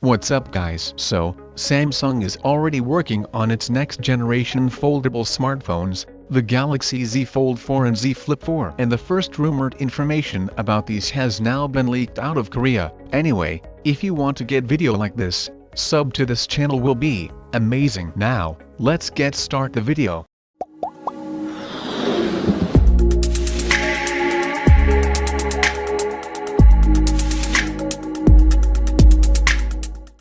What's up guys? So, Samsung is already working on its next generation foldable smartphones, the Galaxy Z Fold 4 and Z Flip 4. And the first rumored information about these has now been leaked out of Korea. Anyway, if you want to get video like this, sub to this channel will be amazing. Now, let's get start the video.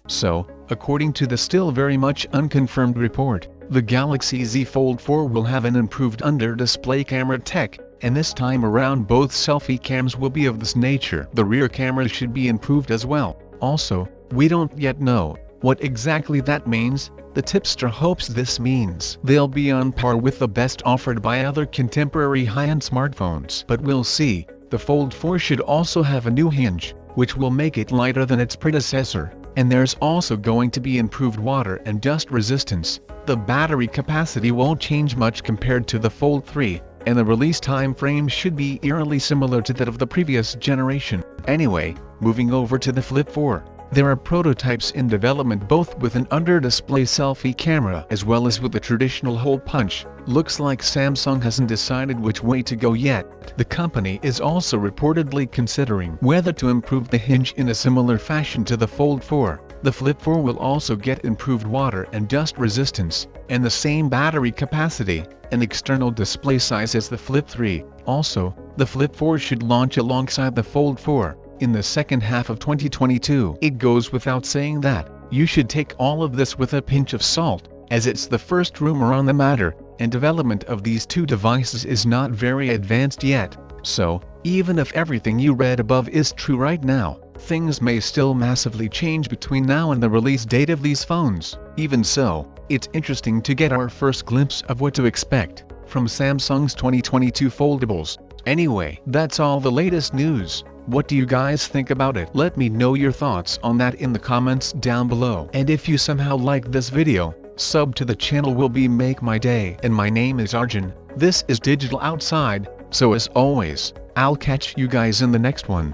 So, according to the still very much unconfirmed report, the Galaxy Z Fold 4 will have an improved under-display camera tech, and this time around both selfie cams will be of this nature. The rear camera should be improved as well. Also, we don't yet know what exactly that means. The tipster hopes this means they'll be on par with the best offered by other contemporary high-end smartphones. But we'll see. The Fold 4 should also have a new hinge, which will make it lighter than its predecessor. And there's also going to be improved water and dust resistance. The battery capacity won't change much compared to the Fold 3, and the release time frame should be eerily similar to that of the previous generation. Anyway, moving over to the Flip 4. There are prototypes in development both with an under-display selfie camera as well as with a traditional hole punch. Looks like Samsung hasn't decided which way to go yet. The company is also reportedly considering whether to improve the hinge in a similar fashion to the Fold 4. The Flip 4 will also get improved water and dust resistance, and the same battery capacity and external display size as the Flip 3. Also, the Flip 4 should launch alongside the Fold 4 in the second half of 2022. It goes without saying that you should take all of this with a pinch of salt, as it's the first rumor on the matter, and development of these two devices is not very advanced yet. So, even if everything you read above is true right now, things may still massively change between now and the release date of these phones. Even so, it's interesting to get our first glimpse of what to expect from Samsung's 2022 foldables. Anyway, that's all the latest news. What do you guys think about it? Let me know your thoughts on that in the comments down below. And if you somehow liked this video, sub to the channel will be make my day. And my name is Arjun. This is Digital Outside, so as always, I'll catch you guys in the next one.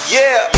Yeah!